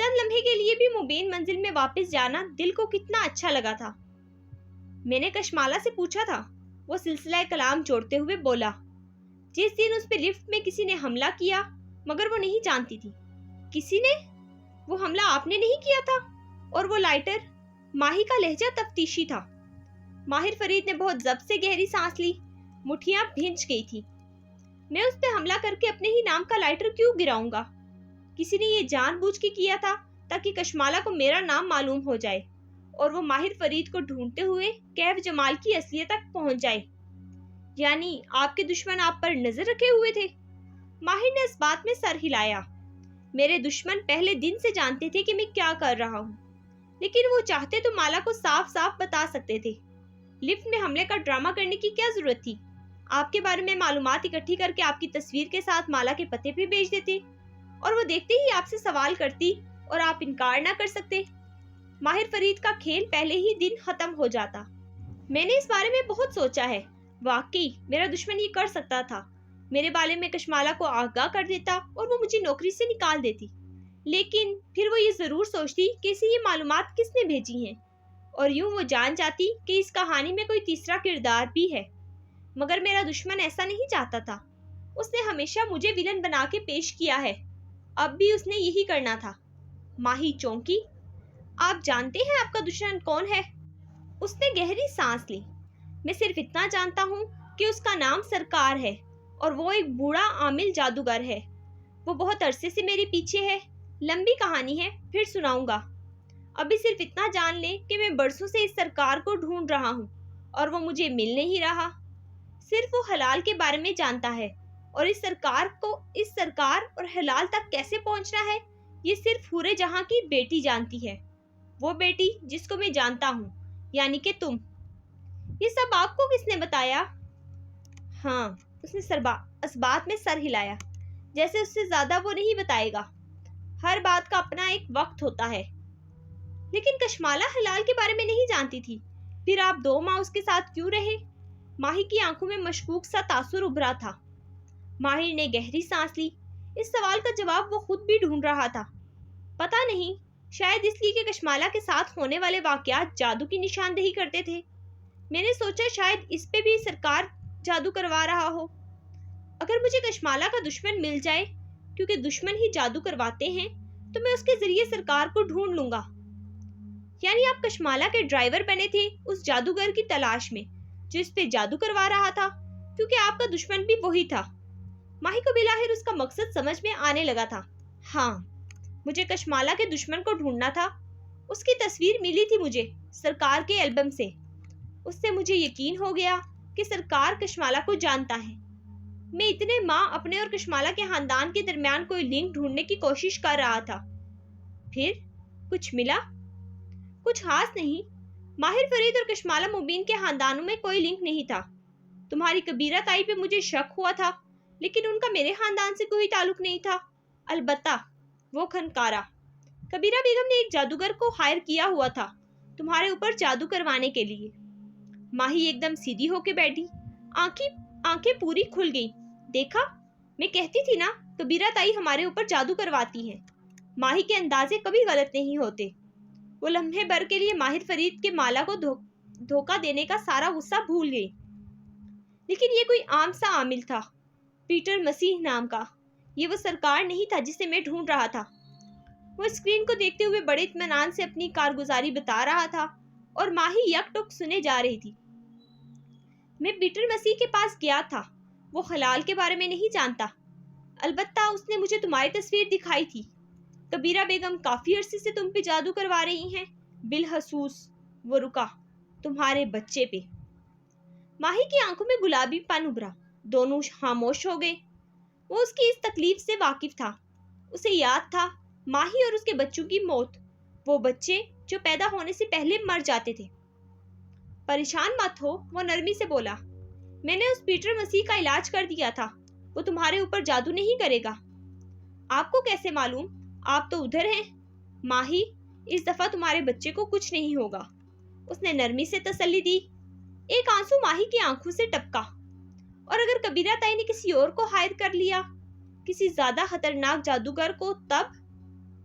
چند لمحے کے لیے بھی مبین منزل میں واپس جانا دل کو کتنا اچھا لگا تھا۔ میں نے کشمالہ سے پوچھا تھا، وہ سلسلہ کلام جوڑتے ہوئے بولا، جس دن اس پہ لفٹ میں کسی نے حملہ کیا، مگر وہ نہیں جانتی تھی۔ کسی نے؟ وہ حملہ آپ نے نہیں کیا تھا؟ اور وہ لائٹر؟ ماہی کا لہجہ تفتیشی تھا۔ ماہر فرید نے بہت ضبط سے گہری سانس لی، مٹھیاں بھینچ گئی تھی۔ میں اس پہ حملہ کر کے اپنے ہی نام کا لائٹر کیوں گراؤں گا؟ کسی نے یہ جان بوجھ کے کیا تھا تاکہ کشمالہ کو میرا نام معلوم ہو جائے اور وہ ماہر فرید کو ڈھونڈتے ہوئے کیف جمال کی اصلیت تک پہنچ جائے۔ یعنی آپ کے دشمن آپ پر نظر رکھے ہوئے تھے؟ ماہر نے اس بات میں سر ہلایا۔ میرے دشمن پہلے دن سے جانتے تھے کہ میں کیا کر رہا ہوں، لیکن وہ چاہتے تو مالا کو صاف صاف بتا سکتے تھے۔ لفٹ میں حملے کا ڈرامہ کرنے کی کیا ضرورت تھی؟ آپ کے بارے میں معلومات اکٹھی کر کے آپ کی تصویر کے ساتھ مالا کے پتے پہ بھیج دیتے اور وہ دیکھتے ہی آپ سے سوال کرتی اور آپ انکار نہ کر سکتے۔ ماہر فرید کا کھیل پہلے ہی دن ختم ہو جاتا۔ میں نے اس بارے میں بہت سوچا ہے۔ واقعی میرا دشمن یہ کر سکتا تھا، میرے بارے میں کشمالہ کو آگاہ کر دیتا اور وہ مجھے نوکری سے نکال دیتی، لیکن پھر وہ یہ ضرور سوچتی کہ اسے یہ معلومات کس نے بھیجی ہیں، اور یوں وہ جان جاتی کہ اس کہانی میں کوئی تیسرا کردار بھی ہے۔ مگر میرا دشمن ایسا نہیں چاہتا تھا۔ اس نے ہمیشہ مجھے ویلن بنا کے پیش کیا ہے، اب بھی اس نے یہی کرنا تھا۔ ماہی چونکی۔ آپ جانتے ہیں آپ کا دشمن کون ہے؟ اس نے گہری سانس لی۔ میں صرف اتنا جانتا ہوں کہ اس کا نام سرکار ہے اور وہ ایک بوڑھا عامل جادوگر ہے۔ وہ بہت عرصے سے میرے پیچھے ہے۔ لمبی کہانی ہے، پھر سناؤں گا۔ ابھی صرف اتنا جان لیں کہ میں برسوں سے اس سرکار کو ڈھونڈ رہا ہوں اور وہ مجھے مل نہیں رہا۔ صرف وہ حلال کے بارے میں جانتا ہے، اور اس سرکار اور حلال تک کیسے پہنچنا ہے یہ صرف حورے جہاں کی بیٹی جانتی ہے، وہ بیٹی جس کو میں جانتا ہوں، یعنی کہ تم۔ یہ سب آپ کو کس نے بتایا؟ ہاں، اس نے اس بات میں سر ہلایا، جیسے اس سے زیادہ وہ نہیں بتائے گا۔ ہر بات کا اپنا ایک وقت ہوتا ہے۔ لیکن کشمالہ حلال کے بارے میں نہیں جانتی تھی، پھر آپ 2 ماہ اس کے ساتھ کیوں رہے؟ ماہی کی آنکھوں میں مشکوک سا تاثر ابھرا تھا۔ ماہر نے گہری سانس لی۔ اس سوال کا جواب وہ خود بھی ڈھونڈ رہا تھا۔ پتہ نہیں، شاید اس لیے کہ کشمالہ کے ساتھ ہونے والے واقعات جادو کی نشاندہی کرتے تھے۔ میں نے سوچا شاید اس پہ بھی سرکار جادو کروا رہا ہو۔ اگر مجھے کشمالہ کا دشمن مل جائے، کیونکہ دشمن ہی جادو کرواتے ہیں، تو میں اس کے ذریعے سرکار کو ڈھونڈ لوں گا۔ یعنی آپ کشمالہ کے ڈرائیور بنے تھے اس جادوگر کی تلاش میں جو اس پہ جادو کروا رہا تھا، کیونکہ آپ کا دشمن بھی وہی تھا۔ ماہی کو بلاخر اس کا مقصد سمجھ میں آنے لگا تھا۔ ہاں، مجھے کشمالہ کے دشمن کو ڈھونڈنا تھا۔ اس کی تصویر ملی تھی مجھے سرکار کے البم سے۔ اس سے مجھے یقین ہو گیا کہ سرکار کشمالہ کو جانتا ہے۔ میں اتنے ماہ اپنے اور کشمالہ کے خاندان کے درمیان کوئی لنک ڈھونڈنے کی کوشش کر رہا تھا۔ پھر کچھ ملا؟ کچھ خاص نہیں۔ ماہر فرید اور کشمالہ مبین کے خاندانوں میں کوئی لنک نہیں تھا۔ تمہاری کبیرہ تائی پہ مجھے شک ہوا تھا، لیکن ان کا میرے خاندان سے کوئی تعلق نہیں تھا۔ البتہ وہ کھنکارا، کبیرہ بیگم نے ایک جادوگر کو ہائر کیا ہوا تھا تمہارے اوپر جادو کروانے کے لیے۔ ماہی ایک دم سیدھی ہو کے بیٹھی، آنکھیں پوری کھل گئی۔ دیکھا، میں کہتی تھی نا، کبیرہ تائی ہمارے اوپر جادو کرواتی ہیں۔ ماہی کے اندازے کبھی غلط نہیں ہوتے۔ وہ لمحے بھر کے لیے ماہر فرید کے مالا کو دھوکہ دینے کا سارا غصہ بھول گئی۔ لیکن یہ کوئی عام سا عامل تھا، پیٹر مسیح نام کا۔ یہ وہ سرکار نہیں تھا جسے میں ڈھونڈ رہا تھا۔ وہ اسکرین کو دیکھتے ہوئے بڑے اطمینان سے اپنی کارگزاری بتا رہا تھا اور ماہی یک ٹک سنے جا رہی تھی۔ میں پیٹر مسیح کے پاس گیا تھا، وہ حلال کے بارے میں نہیں جانتا۔ البتہ اس نے مجھے تمہاری تصویر دکھائی تھی۔ کبیرہ بیگم کافی عرصے سے تم پہ جادو کروا رہی ہیں، بالخصوص وہ رکا تمہارے بچے پہ۔ ماہی کی آنکھوں میں گلابی پن ابھرا، دونوں خاموش ہو گئے۔ وہ اس کی اس تکلیف سے واقف تھا۔ اسے یاد تھا ماہی اور اس کے بچوں کی موت، وہ بچے جو پیدا ہونے سے پہلے مر جاتے تھے۔ پریشان مت ہو، وہ نرمی سے بولا۔ میں نے اس پیٹر مسیح کا علاج کر دیا تھا، وہ تمہارے اوپر جادو نہیں کرے گا۔ آپ کو کیسے معلوم؟ آپ تو ادھر ہیں۔ ماہی، اس دفعہ تمہارے بچے کو کچھ نہیں ہوگا، اس نے نرمی سے تسلی دی۔ ایک آنسو ماہی کی آنکھوں سے ٹپکا۔ اور اگر کبیرہ تائی نے کسی اور کو ہائر کر لیا، کسی زیادہ خطرناک جادوگر کو، تب؟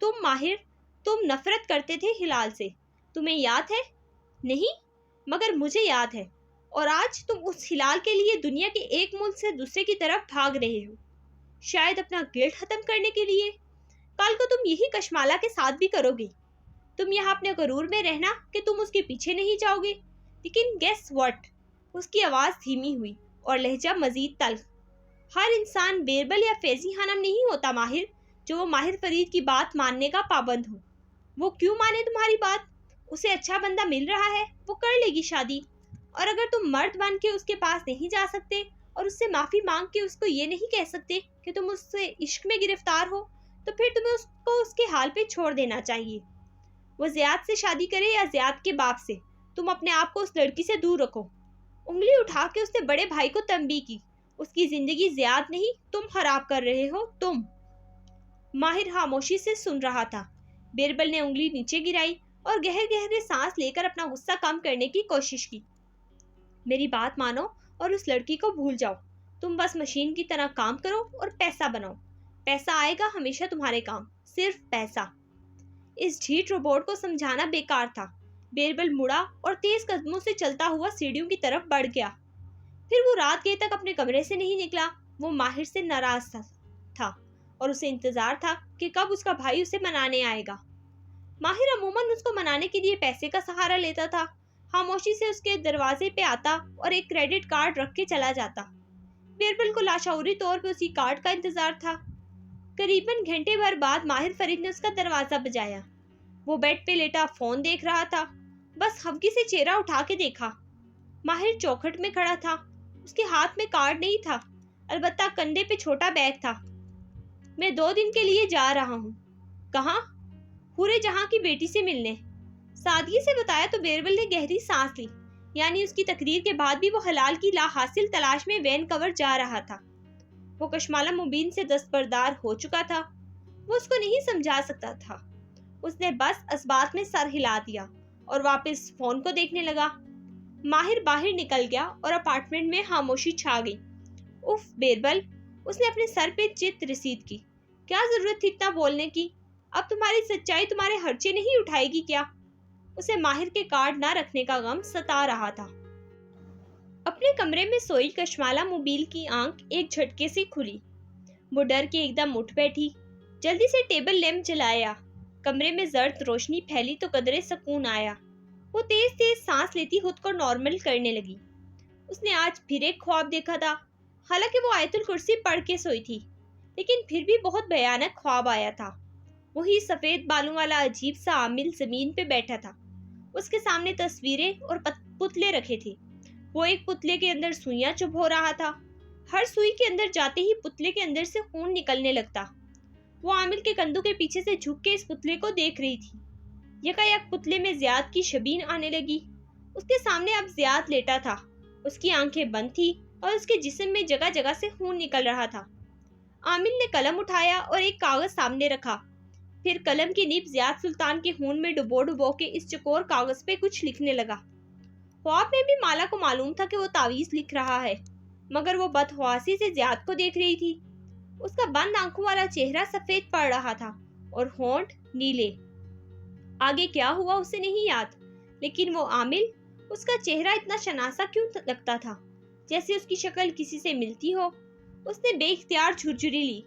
تم ماہر، تم نفرت کرتے تھے ہلال سے، تمہیں یاد ہے؟ نہیں، مگر مجھے یاد ہے، اور آج تم اس ہلال کے لیے دنیا کے ایک ملک سے دوسرے کی طرف بھاگ رہے ہو، شاید اپنا گلٹ ختم کرنے کے لیے۔ کل کو تم یہی کشمالہ کے ساتھ بھی کرو گے۔ تم یہاں اپنے غرور میں رہنا کہ تم اس کے پیچھے نہیں جاؤ گے، لیکن گیس واٹ؟ اس کی آواز دھیمی ہوئی اور لہجہ مزید تلخ۔ ہر انسان بیربل یا فیضی خانم نہیں ہوتا ماہر، جو وہ ماہر فرید کی بات ماننے کا پابند ہو۔ وہ کیوں مانے تمہاری بات؟ اسے اچھا بندہ مل رہا ہے، وہ کر لے گی شادی، اور اگر تم مرد بن کے اس کے پاس نہیں جا سکتے اور اس سے معافی مانگ کے اس کو یہ نہیں کہہ سکتے کہ تم اس سے عشق میں گرفتار ہو، تو پھر تمہیں اس کو اس کے حال پہ چھوڑ دینا چاہیے۔ وہ زیاد سے شادی کرے یا زیاد کے باپ سے، تم اپنے آپ کو اس لڑکی سے دور رکھو۔ انگلی اٹھا کے اس نے بڑے بھائی کو تنبیہ کی، اس کی زندگی زیاد نہیں تم خراب کر رہے ہو، تم۔ ماہر خاموشی سے سن رہا تھا۔ بیربل نے انگلی نیچے گرائی اور گہرے سانس لے کر اپنا غصہ کم کرنے کی کوشش کی۔ میری بات مانو اور اس لڑکی کو بھول جاؤ۔ تم بس مشین کی طرح کام کرو اور پیسہ بناؤ۔ پیسہ آئے گا ہمیشہ تمہارے کام، صرف پیسہ۔ اس ڈھیٹ روبوٹ کو سمجھانا بیکار تھا۔ بیربل مڑا اور تیز قدموں سے چلتا ہوا سیڑھیوں کی طرف بڑھ گیا۔ پھر وہ رات گئے تک اپنے کمرے سے نہیں نکلا۔ وہ ماہر سے ناراض تھا اور اسے انتظار تھا کہ کب اس کا بھائی اسے منانے آئے گا۔ ماہر عموماً اس کو منانے کے لیے پیسے کا سہارا لیتا تھا، خاموشی سے اس کے دروازے پہ آتا اور ایک کریڈٹ کارڈ رکھ کے چلا جاتا۔ بیربل کو لاشعوری طور پہ اسی کارڈ کا انتظار تھا۔ قریباً گھنٹے بھر بعد ماہر فرید نے اس کا دروازہ بجایا۔ وہ بیڈ پہ لیٹا فون دیکھ رہا تھا، بس ہلکی سے چہرہ اٹھا کے دیکھا۔ ماہر چوکھٹ میں کھڑا تھا، اس کے ہاتھ میں کارڈ نہیں تھا، البتہ کندھے پہ چھوٹا بیگ تھا۔ میں 2 دن کے لیے جا رہا ہوں۔ کہاں؟ پورے جہاں کی بیٹی سے ملنے، سادگی سے بتایا تو بیربل نے گہری سانس لی، یعنی اس کی تقریر کے بعد بھی وہ حلال کی لا حاصل تلاش میں وینکوور جا رہا تھا۔ وہ کشمالہ مبین سے دستبردار ہو چکا تھا، وہ اس کو نہیں سمجھا سکتا تھا۔ اس نے بس اسبات میں سر ہلا دیا اور واپس فون کو دیکھنے لگا۔ ماہر باہر نکل گیا اور اپارٹمنٹ میں خاموشی چھا گئی۔ اف بیربل، اس نے اپنے سر پہ چت رسید کی، کیا ضرورت تھی اتنا بولنے کی؟ اب تمہاری سچائی تمہارے خرچے نہیں اٹھائے گی کیا؟ اسے ماہر کے کارڈ نہ رکھنے کا غم ستا رہا تھا۔ اپنے کمرے میں سوئی کشمالہ موبیل کی آنکھ ایک جھٹکے سے کھلی۔ وہ ڈر کے ایک دم اٹھ بیٹھی، جلدی سے ٹیبل لیمپ جلایا۔ کمرے میں زرد روشنی پھیلی تو قدرے سکون آیا۔ وہ تیز تیز سانس لیتی خود کو نارمل کرنے لگی۔ اس نے آج پھر ایک خواب دیکھا تھا، حالانکہ وہ آیت الکرسی پڑھ کے سوئی تھی، لیکن پھر بھی بہت بھیانک خواب آیا تھا۔ وہی سفید بالوں والا عجیب سا عامل زمین پہ بیٹھا تھا، اس کے سامنے تصویریں اور پتلے رکھے تھے۔ وہ ایک پتلے کے اندر سوئیاں چبھو رہا تھا، ہر سوئی کے اندر جاتے ہی پتلے کے اندر سے خون نکلنے لگتا۔ وہ عامل کے کندھوں کے پیچھے سے جھک کے اس پتلے کو دیکھ رہی تھی۔ یکایک پتلے میں زیاد کی شبین آنے لگی۔ اس کے سامنے اب زیاد لیٹا تھا، اس کی آنکھیں بند تھی اور اس کے جسم میں جگہ جگہ سے خون نکل رہا تھا۔ عامل نے قلم اٹھایا اور ایک کاغذ سامنے رکھا، پھر قلم کی نب زیاد سلطان کے خون میں ڈبو کے اس چکور کاغذ پہ کچھ لکھنے لگا۔ خواب میں بھی مالا کو معلوم تھا کہ وہ تعویذ لکھ رہا ہے، مگر وہ بدحواسی سے زیاد کو دیکھ رہی تھی۔ اس کا بند آنکھوں والا چہرہ سفید پڑ رہا تھا اور ہونٹ نیلے۔ آگے کیا ہوا اسے نہیں یاد، لیکن وہ عامل، اس کا چہرہ اتنا شناسا کیوں لگتا تھا، جیسے اس کی شکل کسی سے ملتی ہو۔ اس نے بے اختیار جھرجھری لی،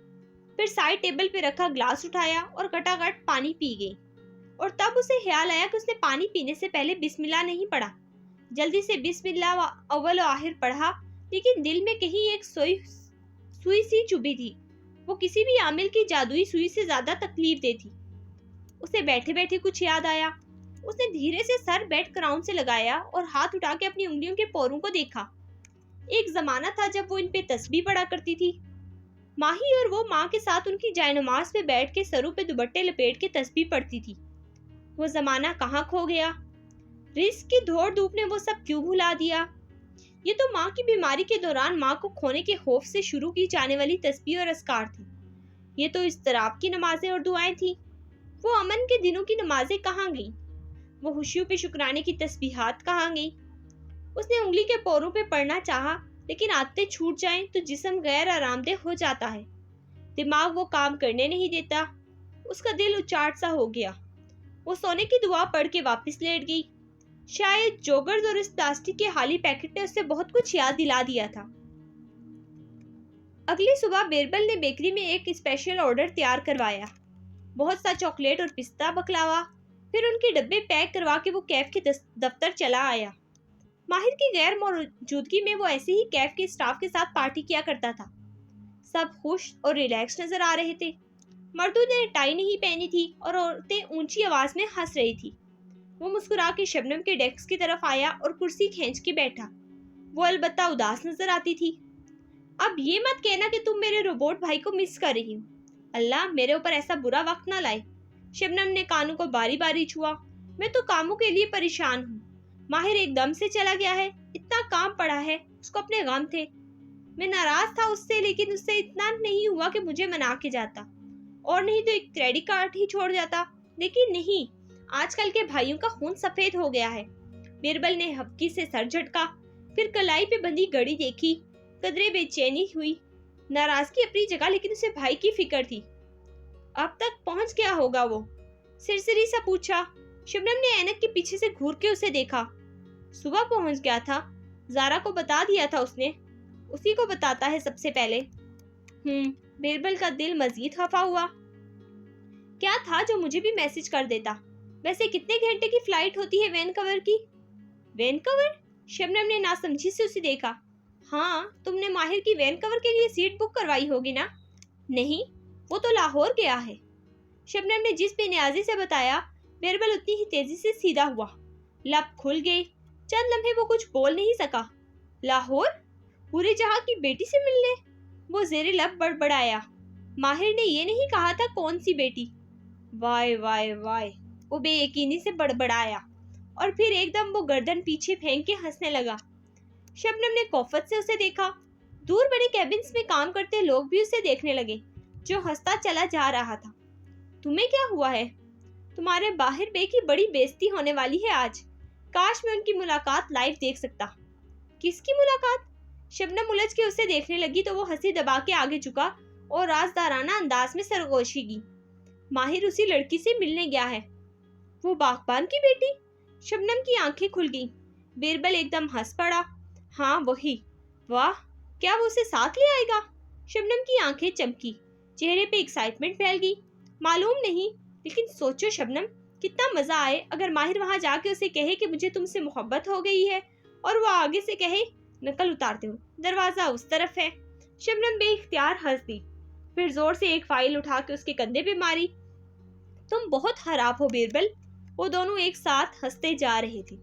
پھر سائڈ ٹیبل پہ رکھا گلاس اٹھایا اور کٹا کٹ پانی پی گئی۔ اور تب اسے خیال آیا کہ اس نے پانی پینے سے پہلے بسم اللہ نہیں پڑھا۔ جلدی سے بسم اللہ اول و آخر پڑھا، لیکن دل میں کہیں ایک سوئی سی چبھی تھی۔ وہ کسی بھی عامل کی جادوئی سوئی سے زیادہ تکلیف دہ تھی۔ اسے بیٹھے بیٹھے کچھ یاد آیا۔ اس نے دھیرے سے سر بیڈ کراؤن سے لگایا اور ہاتھ اٹھا کے اپنی انگلیوں کے پوروں کو دیکھا۔ ایک زمانہ تھا جب وہ ان پہ تسبیح پڑھا کرتی تھی۔ ماہی اور وہ ماں کے ساتھ ان کی جائے نماز پہ بیٹھ کے سروں پہ دوپٹے لپیٹ کے تسبیح پڑھتی تھی۔ وہ زمانہ کہاں کھو گیا؟ رزق کی دھوڑ دھوپ نے وہ سب کیوں بھلا دیا؟ یہ تو ماں کی بیماری کے دوران ماں کو کھونے کے خوف سے شروع کی جانے والی تسبیح اور اذکار تھی۔ یہ تو اضطراب کی نمازیں اور دعائیں تھیں۔ وہ امن کے دنوں کی نمازیں کہاں گئیں؟ وہ خوشیوں پہ شکرانے کی تسبیحات کہاں گئیں؟ اس نے انگلی کے پوروں پہ پڑھنا چاہا، لیکن عادتیں چھوٹ جائیں تو جسم غیر آرام دہ ہو جاتا ہے، دماغ وہ کام کرنے نہیں دیتا۔ اس کا دل اچاٹ سا ہو گیا۔ وہ سونے کی دعا پڑھ کے واپس لیٹ گئی۔ شاید جوگرز اور اس پلاسٹک کے خالی پیکٹ نے اسے بہت کچھ یاد دلا دیا تھا۔ اگلی صبح بیربل نے بیکری میں ایک اسپیشل آرڈر تیار کروایا، بہت سا چاکلیٹ اور پستہ بکلاوا، پھر ان کے ڈبے پیک کروا کے وہ کیف کے دفتر چلا آیا۔ ماہر کی غیر موجودگی میں وہ ایسے ہی کیف کے اسٹاف کے ساتھ پارٹی کیا کرتا تھا۔ سب خوش اور ریلیکس نظر آ رہے تھے۔ مردوں نے ٹائی نہیں پہنی تھی اور عورتیں اونچی آواز میں ہنس رہی تھی۔ وہ مسکرا کے شبنم کے ڈیسک کی طرف آیا اور کرسی کھینچ کے بیٹھا۔ وہ البتہ اداس نظر آتی تھی۔ اب یہ مت کہنا کہ تم میرے روبوٹ بھائی کو مس کر رہی ہو۔ اللہ میرے اوپر ایسا برا وقت نہ لائے۔ شبنم نے کانوں کو باری باری چھوا۔ میں تو کاموں کے لیے پریشان ہوں۔ ماہر ایک دم سے چلا گیا ہے، اتنا کام پڑا ہے، اس کو اپنے غم تھے۔ میں ناراض تھا اس سے، لیکن اس سے اتنا نہیں ہوا کہ مجھے منا کے جاتا، اور نہیں تو ایک کریڈٹ کارڈ ہی چھوڑ جاتا۔ لیکن نہیں، آج کل کے بھائیوں کا خون سفید ہو گیا ہے۔ بیربل نے ہفکی سے سر جھٹکا، پھر کلائی پہ بندھی گھڑی دیکھی، قدرے بے چینی ہوئی۔ ناراضگی اپنی جگہ، لیکن اسے بھائی کی فکر تھی۔ اب تک پہنچ گیا ہوگا وہ؟ سرسری سا پوچھا۔ شبنم نے اینک کے پیچھے سے گھور کے اسے دیکھا۔ صبح پہنچ گیا تھا، زارا کو بتا دیا تھا اس نے، اسی کو بتاتا ہے سب سے پہلے۔ بیربل کا دل مزید خفا ہوا۔ کیا تھا جو مجھے بھی میسج کر دیتا؟ ویسے کتنے گھنٹے کی فلائٹ ہوتی ہے وینکوور کی؟ وینکوور؟ شبنم نے ناسمجھی سے اسے دیکھا۔ ہاں، تم نے ماہر کی وینکوور کے لیے سیٹ بک کروائی ہوگی نا؟ نہیں، وہ تو لاہور گیا ہے۔ شبنم نے جس بے نیازی سے بتایا، بیربل اتنی ہی تیزی سے سیدھا ہوا۔ لب کھل گئے، چند لمحے وہ کچھ بول نہیں سکا۔ لاہور؟ پورے جہاں کی بیٹی سے ملنے؟ وہ زیر لب بڑبڑایا۔ ماہر نے یہ نہیں کہا تھا کون سی بیٹی؟ وائے وائے وائے، وہ بے یقینی سے بڑبڑایا، اور پھر ایک دم وہ گردن پیچھے پھینک کے ہنسنے لگا۔ شبنم نے کوفت سے اسے دیکھا۔ دور بڑے کیبنز میں کام کرتے لوگ بھی اسے دیکھنے لگے، جو ہنستا چلا جا رہا تھا۔ تمہیں کیا ہوا ہے؟ تمہارے باہر بے کی بڑی بےزتی ہونے والی ہے آج۔ کاش میں ان کی ملاقات لائیو دیکھ سکتا۔ کس کی ملاقات؟ شبنم الجھ کے اسے دیکھنے لگی تو وہ ہنسی دبا کے آگے جھکا اور رازدارانہ انداز میں سرگوشی کی۔ ماہر اسی لڑکی سے ملنے گیا ہے۔ وہ باغبان کی بیٹی؟ شبنم کی آنکھیں کھل گئیں۔ بیربل ایک دم ہنس پڑا۔ ہاں وہی۔ واہ، کیا وہ اسے ساتھ لے آئے گا؟ شبنم کی آنکھیں چمکی، چہرے پہ ایکسائٹمنٹ پھیل گئی۔ معلوم نہیں، لیکن سوچو شبنم، کتنا مزہ آئے اگر ماہر وہاں جا کے اسے کہے کہ مجھے تم سے محبت ہو گئی ہے، اور وہ آگے سے کہے، نقل اتارتے ہو، دروازہ اس طرف ہے۔ شبنم بے اختیار ہنس دی، پھر زور سے ایک فائل اٹھا کے اس کے کندھے پہ ماری۔ تم بہت خراب ہو بیربل۔ وہ دونوں ایک ساتھ ہنستے جا رہے تھے۔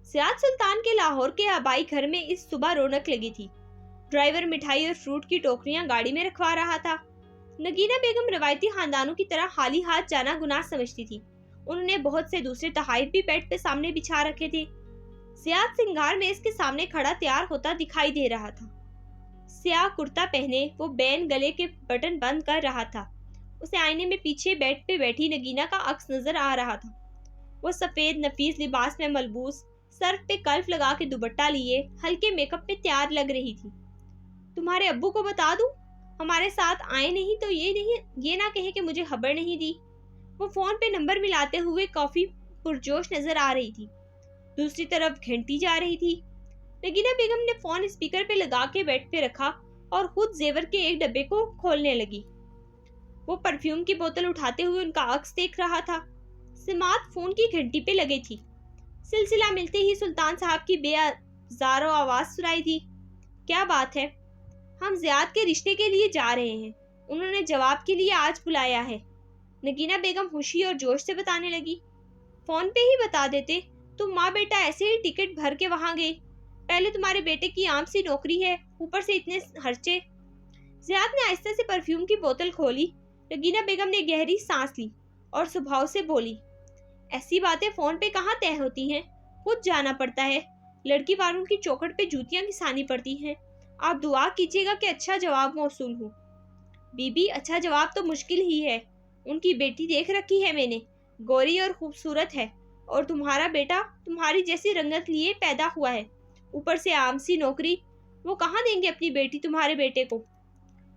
سیاد سلطان کے لاہور کے آبائی گھر میں اس صبح رونق لگی تھی۔ ڈرائیور مٹھائی اور فروٹ کی ٹوکریاں گاڑی میں رکھوا رہا تھا۔ نگینہ بیگم روایتی خاندانوں کی طرح خالی ہاتھ جانا گناہ سمجھتی تھی۔ انہوں نے بہت سے دوسرے تحائف بھی بیڈ پہ سامنے بچھا رکھے تھے۔ سیاد سنگار میں اس کے سامنے کھڑا تیار ہوتا دکھائی دے رہا تھا۔ سیاہ کرتا پہنے وہ بین گلے کے بٹن بند کر رہا تھا۔ اسے آئینے میں پیچھے بیڈ پہ بیٹھی نگینہ کا عکس نظر آ رہا تھا۔ وہ سفید نفیس لباس میں ملبوس، سر پہ کلف لگا کے دوپٹہ لیے، ہلکے میک اپ میں تیار لگ رہی تھی۔ تمہارے ابو کو بتا دوں؟ ہمارے ساتھ آئے نہیں تو یہ نہ کہے کہ مجھے خبر نہیں دی۔ وہ فون پہ نمبر ملاتے ہوئے کافی پرجوش نظر آ رہی تھی۔ دوسری طرف گھنٹی جا رہی تھی۔ نگینہ بیگم نے فون اسپیکر پہ لگا کے بیڈ پہ رکھا اور خود زیور کے ایک ڈبے کو کھولنے لگی۔ وہ پرفیوم کی بوتل اٹھاتے ہوئے ان کا عکس دیکھ رہا تھا۔ سماعت فون کی گھنٹی پہ لگی تھی۔ سلسلہ ملتے ہی سلطان صاحب کی بے زارو آواز سنائی دی۔ کیا بات ہے؟ ہم زیاد کے رشتے کے لیے جا رہے ہیں، انہوں نے جواب کے لیے آج بلایا ہے۔ نگینہ بیگم خوشی اور جوش سے بتانے لگی۔ فون پہ ہی بتا دیتے، تم ماں بیٹا ایسے ہی ٹکٹ بھر کے وہاں گئے۔ پہلے تمہارے بیٹے کی عام سی نوکری ہے، اوپر سے اتنے خرچے۔ زیاد نے آہستہ سے پرفیوم کی بوتل کھولی۔ نگینہ بیگم نے گہری سانس لی اور سبھاؤ سے بولی، ایسی باتیں فون پہ کہاں طے ہوتی ہیں، خود جانا پڑتا ہے۔ لڑکی والوں کی چوکھٹ پہ جوتیاں گھسانی پڑتی ہیں۔ آپ دعا کیجیے گا کہ اچھا جواب موصول ہو۔ بی بی، اچھا جواب تو مشکل ہی ہے۔ ان کی بیٹی دیکھ رکھی ہے میں نے، گوری اور خوبصورت ہے، اور تمہارا بیٹا تمہاری جیسی رنگت لیے پیدا ہوا ہے، اوپر سے عام سی نوکری۔ وہ کہاں دیں گے اپنی بیٹی تمہارے بیٹے کو؟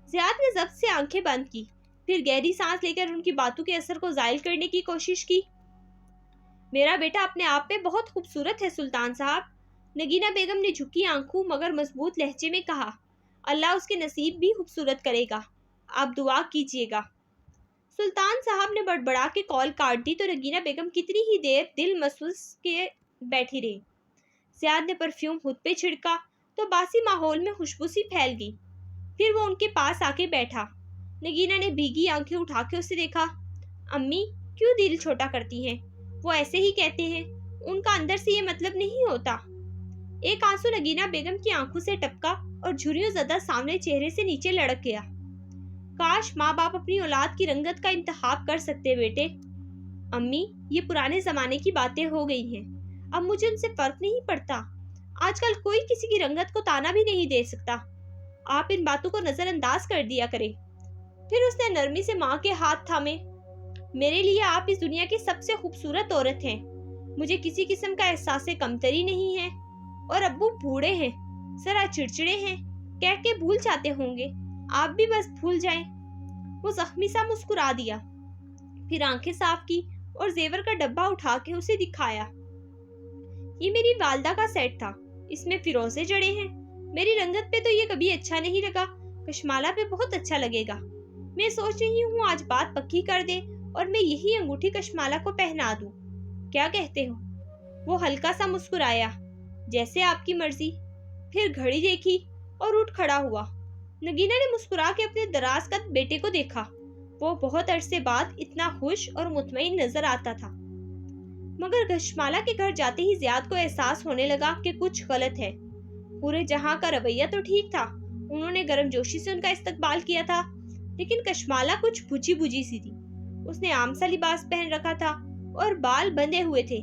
زیاد نے ضبط سے آنکھیں بند کی، پھر گہری سانس لے کر ان کی باتوں کے اثر کو زائل کرنے کی کوشش کی۔ میرا بیٹا اپنے آپ میں بہت خوبصورت ہے سلطان صاحب، نگینہ بیگم نے جھکی آنکھوں مگر مضبوط لہجے میں کہا۔ اللہ اس کے نصیب بھی خوبصورت کرے گا، آپ دعا کیجیے گا۔ سلطان صاحب نے بڑبڑا کے کال کاٹ دی تو نگینہ بیگم کتنی ہی دیر دل مسوس کے بیٹھی رہی۔ زیاد نے پرفیوم خود پہ چھڑکا تو باسی ماحول میں خوشبو سی پھیل گئی۔ پھر وہ ان کے پاس آ کے بیٹھا۔ نگینہ نے بھیگی آنکھیں اٹھا کے اسے دیکھا۔ امی کیوں دل چھوٹا کرتی ہیں؟ وہ ایسے ہی کہتے ہیں، ان کا اندر سے یہ مطلب نہیں ہوتا۔ ایک آنسو نگینہ بیگم کی آنکھوں سے ٹپکا اور جھریوں زدہ سامنے چہرے سے نیچے لڑک گیا۔ کاش ماں باپ اپنی اولاد کی رنگت کا انتخاب کر سکتے بیٹے۔ امی یہ پرانے زمانے کی باتیں ہو گئی ہیں، اب مجھے ان سے فرق نہیں پڑتا۔ آج کل کوئی کسی کی رنگت کو تانا بھی نہیں دے سکتا، آپ ان باتوں کو نظر انداز کر دیا کریں۔ پھر اس نے نرمی سے ماں کے ہاتھ تھامے۔ میرے لیے آپ اس دنیا کی سب سے خوبصورت عورت ہیں، مجھے کسی قسم کا احساس کمتری نہیں ہے۔ اور ابو بوڑھے ہیں، ذرا چڑچڑے ہیں، کہہ کے بھول جاتے ہوں گے، آپ بھی بس بھول جائیں۔ وہ زخمی سا مسکرا دیا، پھر آنکھیں صاف کی اور زیور کا ڈبہ اٹھا کے اسے دکھایا۔ یہ میری والدہ کا سیٹ تھا، اس میں فیروزے جڑے ہیں، میری رنگت پہ تو یہ کبھی اچھا نہیں لگا، کشمالہ پہ بہت اچھا لگے گا۔ میں سوچ رہی ہوں آج بات پکی کر دے اور میں یہی انگوٹھی کشمالہ کو پہنا دوں، کیا کہتے ہو؟ وہ ہلکا سا مسکرایا، جیسے آپ کی مرضی۔ پھر گھڑی دیکھی اور اٹھ کھڑا ہوا۔ نگینہ نے مسکرا کے اپنے دراز قد بیٹے کو دیکھا، وہ بہت عرصے بعد اتنا خوش اور مطمئن نظر آتا تھا۔ مگر کشمالہ کے گھر جاتے ہی زیاد کو احساس ہونے لگا کہ کچھ غلط ہے۔ پورے جہاں کا رویہ تو ٹھیک تھا، انہوں نے گرم جوشی سے ان کا استقبال کیا تھا، لیکن کشمالہ کچھ بجھی بجھی سی تھی۔ اس نے عام سا لباس پہن رکھا تھا اور بال بندھے ہوئے تھے،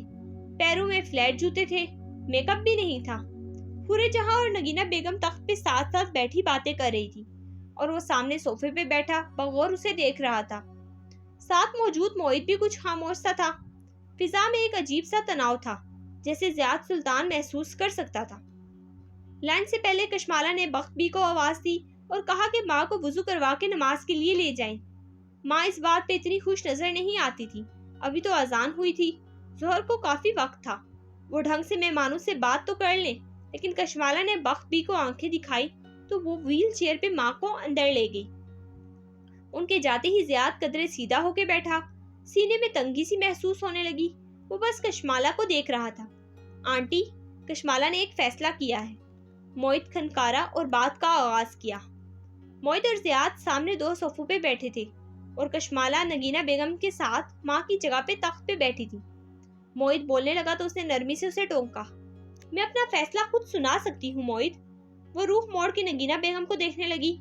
پیروں میں فلیٹ جوتے تھے، میک اپ بھی نہیں تھا۔ پورے جہاں اور نگینہ بیگم تخت پہ ساتھ ساتھ بیٹھی باتیں کر رہی تھی اور وہ سامنے صوفے پہ بیٹھا بغور اسے دیکھ رہا تھا۔ ساتھ موجود موہت بھی کچھ خاموش سا تھا۔ فضا میں ایک عجیب سا تناؤ تھا، جیسے زیاد سلطان محسوس کر سکتا تھا۔ لائن سے پہلے کشمالہ نے بخت بی کو آواز دی اور کہا کہ ماں کو وضو کروا کے نماز کے لیے لے جائیں۔ ماں اس بات پہ اتنی خوش نظر نہیں آتی تھی، ابھی تو اذان ہوئی تھی، ظہر کو کافی وقت تھا، وہ ڈھنگ سے مہمانوں سے بات تو کر لیں۔ لیکن کشمالہ نے بخت بی کو آنکھیں دکھائی تو وہ ویل چیئر پہ ماں کو اندر لے گئی۔ ان کے جاتے ہی زیاد قدرے سیدھا ہو کے بیٹھا، سینے میں تنگی سی محسوس ہونے لگی، وہ بس کشمالہ کو دیکھ رہا تھا۔ آنٹی، کشمالہ نے ایک فیصلہ کیا ہے، موہت کھنکارا اور بات کا آغاز کیا۔ موہت اور زیاد سامنے دو صفوں پہ بیٹھے تھے اور کشمالہ نگینہ بیگم کے ساتھ ماں کی جگہ پہ تخت پہ بیٹھی تھی۔ موہت بولنے لگا تو اس نے نرمی سے اسے ٹوکا۔ میں اپنا فیصلہ خود سنا سکتی ہوں موہت۔ وہ روح موڑ کے نگینہ بیگم کو دیکھنے لگی،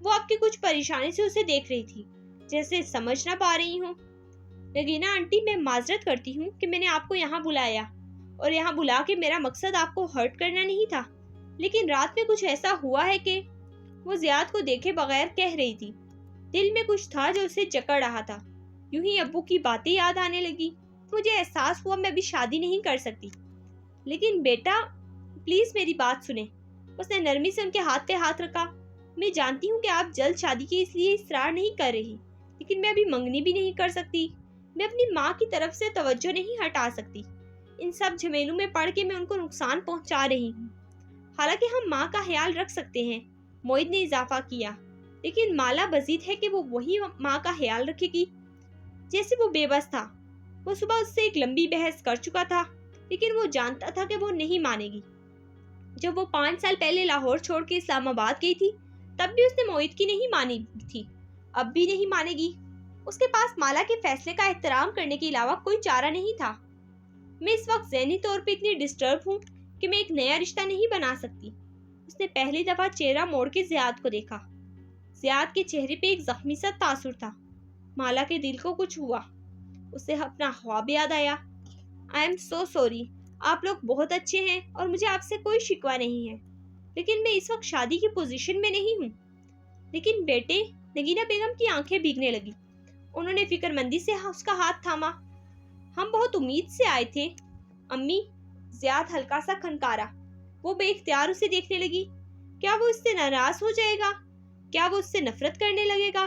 وہ آپ کی کچھ پریشانی سے اسے دیکھ رہی تھی، جیسے سمجھ نہ پا رہی ہوں۔ نگینہ آنٹی، میں معذرت کرتی ہوں کہ میں نے آپ کو یہاں بلایا، اور یہاں بلا کے میرا مقصد آپ کو ہرٹ کرنا نہیں تھا، لیکن رات میں کچھ ایسا ہوا ہے کہ… وہ زیاد کو دیکھے بغیر کہہ رہی تھی۔ دل میں کچھ تھا جو اسے جکڑ رہا تھا۔ یوں ہی ابو کی باتیں یاد آنے لگی۔ مجھے احساس ہوا میں ابھی شادی نہیں کر سکتی۔ لیکن بیٹا پلیز میری بات سنیں۔ اس نے نرمی سے ان کے ہاتھ پہ ہاتھ رکھا۔ میں جانتی ہوں کہ آپ جلد شادی کے اس لیے اصرار نہیں کر رہی، لیکن میں ابھی منگنی بھی نہیں کر سکتی، میں اپنی ماں کی طرف سے توجہ نہیں ہٹا سکتی، ان سب جھمیلوں میں پڑھ کے میں ان کو نقصان پہنچا رہی ہوں۔ حالانکہ ہم ماں کا خیال رکھ سکتے ہیں، موہت نے اضافہ کیا، لیکن مالا بزید ہے کہ وہ وہی ماں کا خیال رکھے گی۔ جیسے وہ بے بس تھا، وہ صبح اس سے ایک لمبی بحث کر چکا تھا، لیکن وہ جانتا تھا کہ وہ نہیں مانے گی۔ جب وہ 5 سال پہلے لاہور چھوڑ کے اسلام آباد گئی تھی، تب بھی اس نے موہت کی نہیں مانی تھی، اب بھی نہیں مانے گی۔ اس کے پاس مالا کے فیصلے کا احترام کرنے کے علاوہ کوئی چارہ نہیں تھا۔ میں اس وقت ذہنی طور پہ اتنی ڈسٹرب ہوں کہ میں ایک نیا رشتہ نہیں بنا سکتی۔ اس نے پہلی دفعہ چہرہ موڑ کے زیاد کو دیکھا۔ زیاد کے چہرے پہ ایک زخمی سا تاثر تھا۔ مالا کے دل کو کچھ ہوا، اسے اپنا خواب یاد آیا۔ I am so sorry، آپ لوگ بہت اچھے ہیں اور مجھے آپ سے کوئی شکوہ نہیں ہے، لیکن میں اس وقت شادی کی پوزیشن میں نہیں ہوں۔ لیکن بیٹے، نگینہ بیگم کی آنکھیں بھیگنے لگی۔ انہوں نے فکر مندی سے اس کا ہاتھ تھاما۔ ہم بہت امید سے آئے تھے امی۔ زیاد ہلکا سا کھنکارا۔ وہ بے اختیار اسے دیکھنے لگی۔ کیا وہ اس سے ناراض ہو جائے گا؟ کیا وہ اس سے نفرت کرنے لگے گا؟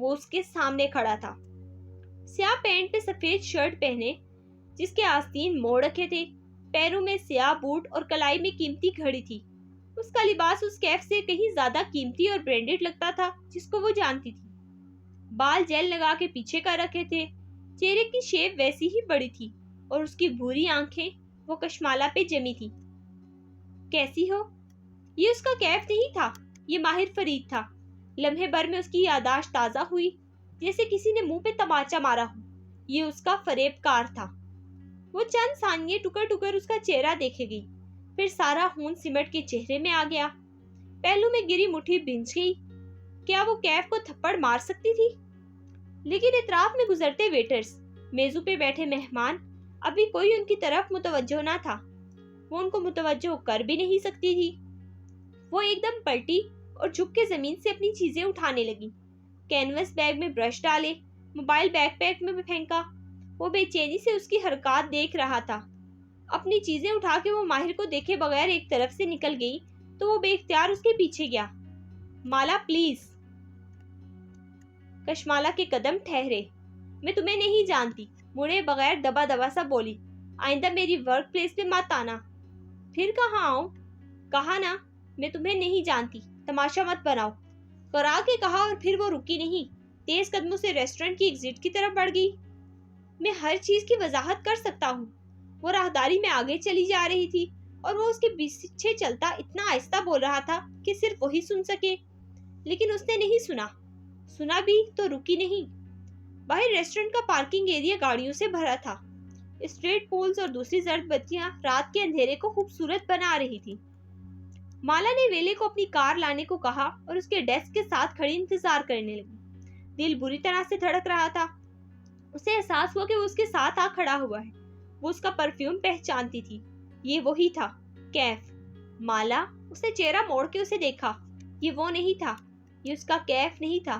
وہ اس کے سامنے کھڑا تھا، سیاہ پینٹ پہ سفید شرٹ پہنے جس کے آستین موڑ رکھے تھے، پیروں میں سیاہ بوٹ اور کلائی میں قیمتی گھڑی تھی۔ اس کا لباس اس کیف سے کہیں زیادہ قیمتی اور برانڈڈ لگتا تھا جس کو وہ جانتی تھی۔ بال جیل لگا کے پیچھے کر رکھے تھے، چہرے کی شیپ ویسی ہی بڑی تھی اور اس کی بھوری آنکھیں وہ کشمالہ پہ جمی تھی۔ کیسی ہو؟ یہ اس کا کیف نہیں تھا، یہ ماہر فرید تھا۔ لمحے بھر میں اس کی یادداشت تازہ ہوئی، جیسے کسی نے منہ پہ تماچا مارا ہو۔ یہ اس کا فریب کار تھا۔ وہ چند ثانیے ٹکر ٹکر اس کا چہرہ دیکھے گئی، پھر سارا خون سمٹ کے چہرے میں آ گیا، پہلو میں گری مٹھی بھنج گئی۔ کیا وہ کیف کو تھپڑ مار سکتی تھی؟ لیکن اطراف میں گزرتے ویٹرز، میزوں پہ بیٹھے مہمان، ابھی کوئی ان کی طرف متوجہ نہ تھا۔ وہ ان کو متوجہ کر بھی نہیں سکتی تھی۔ وہ ایک دم پلٹی اور جھک کے زمین سے اپنی چیزیں اٹھانے لگی، کینوس بیگ میں برش ڈالے، موبائل بیک پیک میں پھینکا۔ وہ بے چینی سے اس کی حرکات دیکھ رہا تھا۔ اپنی چیزیں اٹھا کے وہ ماہر کو دیکھے بغیر ایک طرف سے نکل گئی تو وہ بے اختیار اس کے پیچھے گیا۔ مالا پلیز۔ کشمالہ کے قدم ٹھہرے۔ میں تمہیں نہیں جانتی، مڑے بغیر دبا دبا سا بولی۔ آئندہ میری ورک پلیس پہ مت آنا۔ پھر کہاں آؤں؟ کہا نا، میں تمہیں نہیں جانتی، تماشا مت بناؤ۔ کرا کے کہا اور پھر وہ رکی نہیں، تیز قدموں سے ریسٹورنٹ کی ایگزٹ کی طرف بڑھ گئی۔ میں ہر چیز کی وضاحت کر سکتا ہوں۔ وہ راہداری میں آگے چلی جا رہی تھی اور وہ اس کے پیچھے چلتا اتنا آہستہ بول رہا تھا کہ صرف وہی سن سکے، لیکن اس نے نہیں سنا۔ سنا بھی تو رکی نہیں۔ باہر ریسٹورنٹ کا پارکنگ ایریا گاڑیوں سے بھرا تھا۔ اسٹریٹ پولز اور دوسری زرد بتیاں رات کے اندھیرے کو خوبصورت بنا رہی تھی۔ مالا نے ویلے کو اپنی کار لانے کو کہا اور اس کے ڈیسک کے ساتھ کھڑی انتظار کرنے لگی۔ دل بری طرح سے دھڑک رہا تھا۔ اسے احساس ہوا کہ وہ اس کے ساتھ آ کھڑا ہوا ہے۔ وہ اس کا پرفیوم پہچانتی تھی۔ یہ وہی تھا، کیف۔ مالا، اس نے چہرہ موڑ کے اسے دیکھا۔ یہ وہ نہیں تھا، یہ اس کا کیف نہیں تھا۔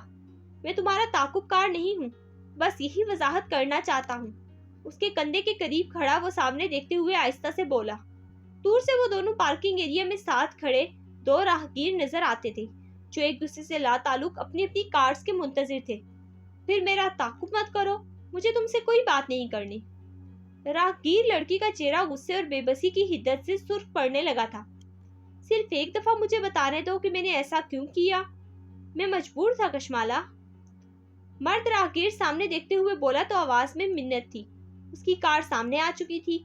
میں تمہارا تعاقب کار نہیں ہوں، بس یہی وضاحت کرنا چاہتا ہوں۔ اس کے کندھے کے قریب کھڑا وہ سامنے دیکھتے ہوئے آہستہ سے بولا۔ دور سے وہ دونوں پارکنگ ایریا میں ساتھ کھڑے دو راہگیر نظر آتے تھے جو ایک دوسرے سے لا تعلق اپنی اپنی کارز کے منتظر تھے۔ پھر میرا تعاقب مت کرو، مجھے تم سے کوئی بات نہیں کرنی۔ راہگیر لڑکی کا چہرہ غصے اور بے بسی کی حدت سے سرخ پڑنے لگا تھا۔ صرف ایک دفعہ مجھے بتانے دو کہ میں نے ایسا کیوں کیا۔ میں مجبور تھا کشمالہ۔ مرد راہگیر سامنے دیکھتے ہوئے بولا تو آواز میں منت تھی۔ اس کی کار سامنے آ چکی تھی۔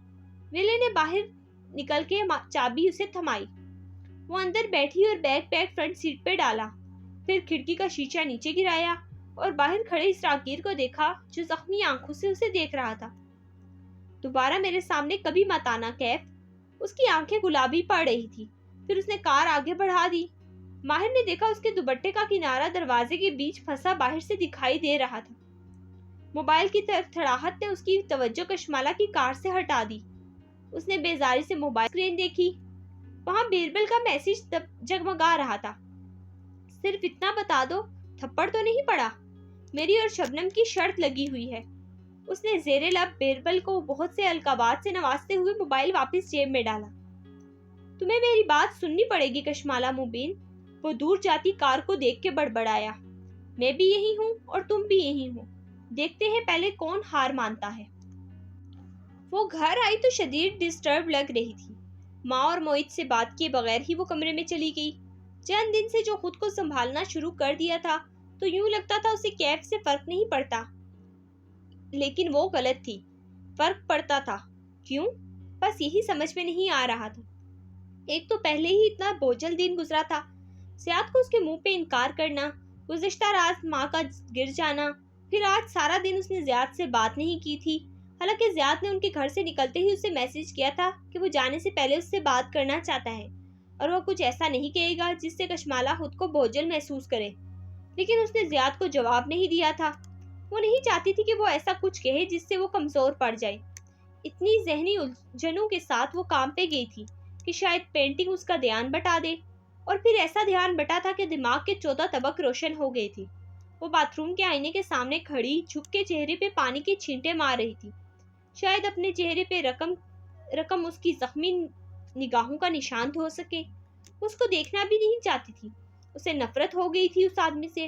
ویلے نے باہر نکل کے چابی اسے تھمائی۔ وہ اندر بیٹھی اور بیگ پیک فرنٹ سیٹ پہ ڈالا، پھر کھڑکی کا شیشہ نیچے گرایا اور باہر کھڑے اس راہگیر کو دیکھا جو زخمی آنکھوں سے اسے دیکھ رہا تھا۔ دوبارہ میرے سامنے کبھی مت آنا کیف۔ اس کی آنکھیں گلابی پڑ رہی تھی۔ پھر اس نے کار آگے بڑھا دی۔ ماہر نے دیکھا اس کے دوپٹے کا کنارہ دروازے کے بیچ پھنسا باہر سے دکھائی دے رہا تھا۔ موبائل کی تڑتڑاہٹ نے اس کی توجہ کشمالہ کی کار سے ہٹا دی۔ اس نے بیزاری سے موبائل اسکرین دیکھی۔ وہاں بیربل کا میسج جگمگا رہا تھا۔ صرف اتنا بتا دو، تھپڑ تو نہیں پڑا؟ میری اور شبنم کی شرط لگی ہوئی ہے۔ اس نے زیر لب بیربل کو بہت سے القابات سے نوازتے ہوئے موبائل واپس جیب میں ڈالا۔ تمہیں میری بات سننی پڑے گی کشمالہ مبین، وہ دور جاتی کار کو دیکھ کے بڑبڑایا۔ میں بھی یہی ہوں اور تم بھی یہی ہو، دیکھتے ہیں پہلے کون ہار مانتا ہے۔ وہ گھر آئی تو شدید ڈسٹرب لگ رہی تھی۔ ماں اور موہت سے بات کیے بغیر ہی وہ کمرے میں چلی گئی۔ چند دن سے جو خود کو سنبھالنا شروع کر دیا تھا تو یوں لگتا تھا اسے کیف سے فرق نہیں پڑتا، لیکن وہ غلط تھی۔ فرق پڑتا تھا۔ کیوں؟ بس یہی سمجھ میں نہیں آ رہا تھا۔ ایک تو پہلے ہی اتنا بوجھل دن گزرا تھا، زیاد کو اس کے منہ پہ انکار کرنا، گزشتہ رات ماں کا گر جانا، پھر آج سارا دن اس نے زیاد سے بات نہیں کی تھی، حالانکہ زیاد نے ان کے گھر سے نکلتے ہی اسے میسج کیا تھا کہ وہ جانے سے پہلے اس سے بات کرنا چاہتا ہے اور وہ کچھ ایسا نہیں کہے گا جس سے کشمالہ خود کو بوجھل محسوس کرے، لیکن اس نے زیاد کو جواب نہیں دیا تھا۔ وہ نہیں چاہتی تھی کہ وہ ایسا کچھ کہے جس سے وہ کمزور پڑ جائے۔ اتنی ذہنی الجھنوں کے ساتھ وہ کام پہ گئی تھی کہ شاید پینٹنگ اس کا دھیان بٹا دے، اور پھر ایسا دھیان بٹا تھا کہ دماغ کے 14 طبق روشن ہو گئی تھی۔ وہ باتھ روم کے آئینے کے سامنے کھڑی جھک کے چہرے پہ پانی کے چھینٹے مار رہی تھی۔ شاید اپنے چہرے پہ رقم اس کی زخمی نگاہوں کا نشان دھو سکے۔ اس کو دیکھنا بھی نہیں چاہتی تھی۔ اسے نفرت ہو گئی تھی اس آدمی سے۔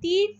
3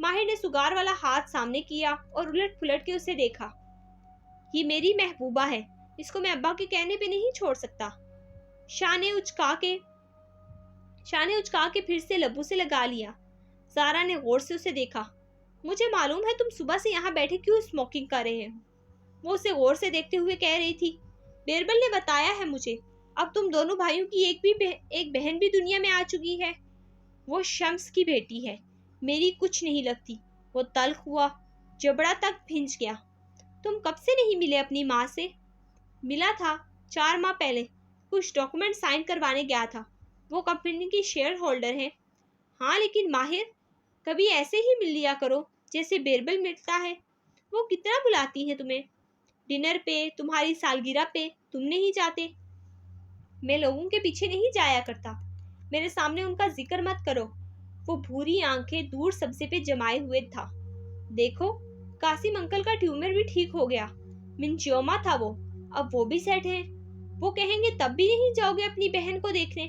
ماہر نے سگار والا ہاتھ سامنے کیا اور الٹ پلٹ کے اسے دیکھا۔ یہ میری محبوبہ ہے، اس کو میں ابا کے کہنے پہ نہیں چھوڑ سکتا۔ شانے اچکا کے پھر سے لبوں سے لگا لیا۔ زارا نے غور سے اسے دیکھا۔ مجھے معلوم ہے تم صبح سے یہاں بیٹھے کیوں اسموکنگ کر رہے ہو، وہ اسے غور سے دیکھتے ہوئے کہہ رہی تھی۔ بیربل نے بتایا ہے مجھے، اب تم دونوں بھائیوں کی ایک بہن بھی دنیا میں آ چکی ہے۔ وہ شمس کی بیٹی ہے، میری کچھ نہیں لگتی۔ وہ تلخ ہوا، جبڑا تک بھنج گیا۔ تم کب سے نہیں ملے اپنی ماں سے؟ ملا تھا 4 ماہ پہلے، کچھ ڈاکومنٹ سائن کروانے گیا تھا۔ وہ کمپنی کی شیئر ہولڈر ہے۔ ہاں لیکن ماہر، کبھی ایسے ہی مل لیا کرو جیسے بیربل ملتا ہے۔ وہ کتنا بلاتی ہیں تمہیں، ڈنر پہ، تمہاری سالگرہ پہ تم نہیں جاتے۔ میں لوگوں کے پیچھے نہیں جایا کرتا، میرے سامنے ان کا ذکر مت کرو۔ وہ بھوری آنکھیں دور سبزے پہ جمائے ہوئے تھا۔ دیکھو قاسم انکل کا ٹیومر بھی ٹھیک ہو گیا، منچیوما تھا وہ، اب وہ بھی سیٹ ہے۔ وہ کہیں گے تب بھی نہیں جاؤ گے اپنی بہن کو دیکھنے؟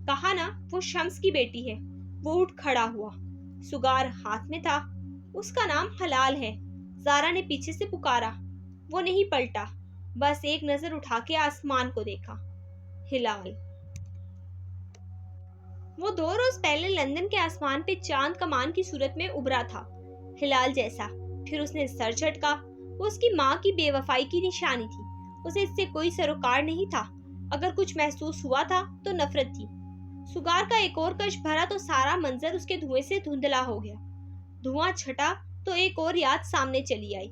کہا نا وہ شمس کی بیٹی ہے۔ وہ اٹھ کھڑا ہوا، سگار ہاتھ میں تھا۔ اس کا نام حلال ہے، زارا نے پیچھے سے پکارا۔ وہ نہیں پلٹا، بس ایک نظر اٹھا کے آسمان کو دیکھا۔ ہلال۔ وہ 2 روز پہلے لندن کے آسمان پہ چاند کمان کی صورت میں ابھرا تھا، ہلال جیسا۔ پھر اس نے سر جھٹکا۔ وہ اس کی ماں کی بے وفائی کی نشانی تھی۔ اسے اس سے کوئی سروکار نہیں تھا۔ اگر کچھ محسوس ہوا تھا تو نفرت تھی۔ سگار کا ایک اور کش بھرا تو سارا منظر اس کے دھوئیں سے دھندلا ہو گیا۔ دھواں چھٹا تو ایک اور یاد سامنے چلی آئی۔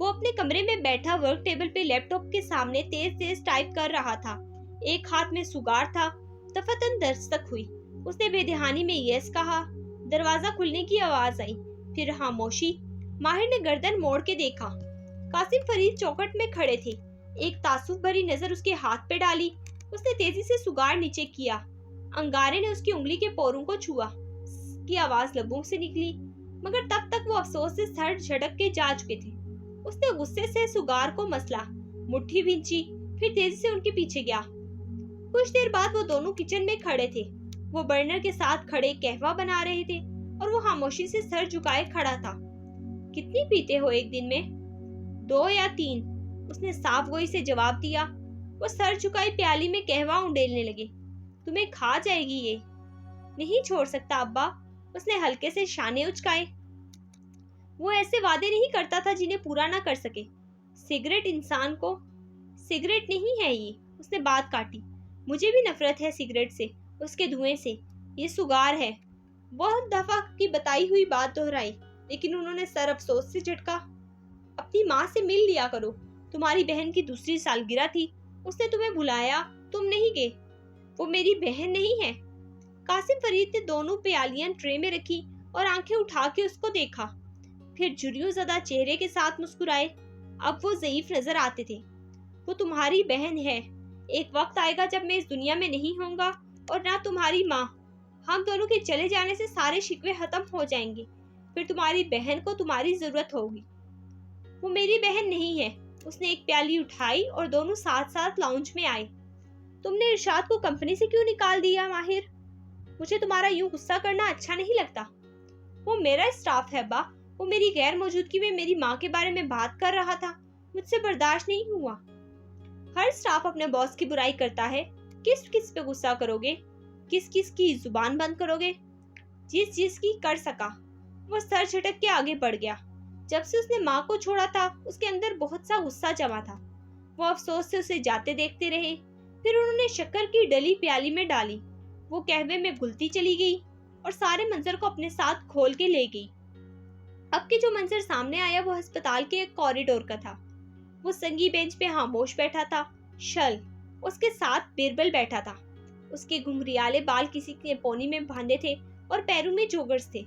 وہ اپنے کمرے میں بیٹھا ورک ٹیبل پہ لیپ ٹاپ کے سامنے تیز تیز ٹائپ کر رہا تھا۔ ایک ہاتھ میں سگار تھا۔ دفتن دستک ہوئی۔ اس نے بے دہانی میں یس کہا۔ دروازہ کھلنے کی آواز آئی، پھر خاموشی۔ ماہر نے گردن موڑ کے دیکھا۔ قاسم فرید چوکھٹ میں کھڑے تھے۔ ایک تعصب بھری نظر اس کے ہاتھ پہ ڈالی۔ اس نے تیزی سے سگار نیچے کیا۔ انگارے نے اس کی انگلی کے پوروں کو چھوا کی آواز لبوں سے نکلی، مگر تب تک وہ افسوس سے سر جھٹک کے جا چکے تھے۔ اس نے غصے سے سگار کو مسلا، مٹھی بھینچی، پھر تیزی سے ان کے پیچھے گیا۔ کچھ دیر بعد وہ دونوں کچن میں کھڑے تھے۔ وہ برنر کے ساتھ کھڑے قہوہ بنا رہے تھے اور وہ خاموشی سے سر جھکائے کھڑا تھا۔ کتنی پیتے ہو ایک دن میں؟ 2 یا 3، اس نے صاف گوئی سے جواب دیا۔ وہ سر جھکائی پیالی میں قہوہ انڈیلنے لگے۔ تمہیں کھا جائے گی یہ؟ نہیں چھوڑ سکتا ابا، اس نے ہلکے سے شانے اچکائے۔ وہ ایسے وعدے نہیں کرتا تھا جنہیں پورا نہ کر سکے۔ سگریٹ انسان کو، سگریٹ نہیں ہے یہ، اس نے بات کاٹی۔ مجھے بھی نفرت ہے سگریٹ سے، اس کے دھوئیں سے۔ یہ سگار ہے۔ بہت دفعہ کی بتائی ہوئی بات دہرائی، لیکن انہوں نے سر افسوس سے جھٹکا۔ اپنی ماں سے مل لیا کرو، تمہاری بہن کی دوسری سالگرہ تھی، اس نے تمہیں بلایا، تم نہیں گئے۔ وہ میری بہن نہیں ہے۔ قاسم فرید نے دونوں پیالیاں ٹرے میں رکھی اور آنکھیں اٹھا کے اس کو دیکھا، پھر جھریوں زدہ چہرے کے ساتھ مسکرائے۔ اب وہ ضعیف نظر آتے تھے۔ وہ تمہاری بہن ہے۔ ایک وقت آئے گا جب میں اس دنیا میں نہیں ہوں گا، اور نہ تمہاری ماں۔ ہم دونوں کے چلے جانے سے سارے شکوے ختم ہو جائیں گے، پھر تمہاری بہن کو تمہاری ضرورت ہوگی۔ وہ میری بہن نہیں ہے۔ اس نے ایک پیالی اٹھائی اور دونوں ساتھ ساتھ لاؤنج میں آئے۔ تم نے ارشاد کو کمپنی سے کیوں نکال دیا ماہر؟ مجھے تمہارا یوں غصہ کرنا اچھا نہیں لگتا۔ وہ میرا اسٹاف ہے با، وہ میری غیر موجودگی میں میری ماں کے بارے میں بات کر رہا تھا، مجھ سے برداشت نہیں ہوا۔ ہر اسٹاف اپنے باس کی برائی کرتا ہے، کس پہ غصہ کرو گے؟ کس کی زبان بند کرو گے؟ جس کی کر سکا۔ وہ سر جھٹک کے آگے بڑھ گیا۔ جب سے اس نے ماں کو چھوڑا تھا اس کے اندر بہت سا غصہ جمع تھا۔ وہ افسوس سے اسے جاتے دیکھتے رہے، پھر انہوں نے شکر کی ڈلی پیالی میں ڈالی۔ وہ قہوے میں گھلتی چلی گئی اور سارے منظر کو اپنے ساتھ کھول کے لے گئی۔ اب کے جو منظر سامنے آیا وہ ہسپتال کے ایک کوریڈور کا تھا۔ وہ سنگی بینچ پہ خاموش بیٹھا تھا، شل، اس کے ساتھ بیربل بیٹھا تھا۔ اس کے گھنگریالے بال کسی نے پونی میں باندھے تھے اور پیروں میں جوگرز تھے۔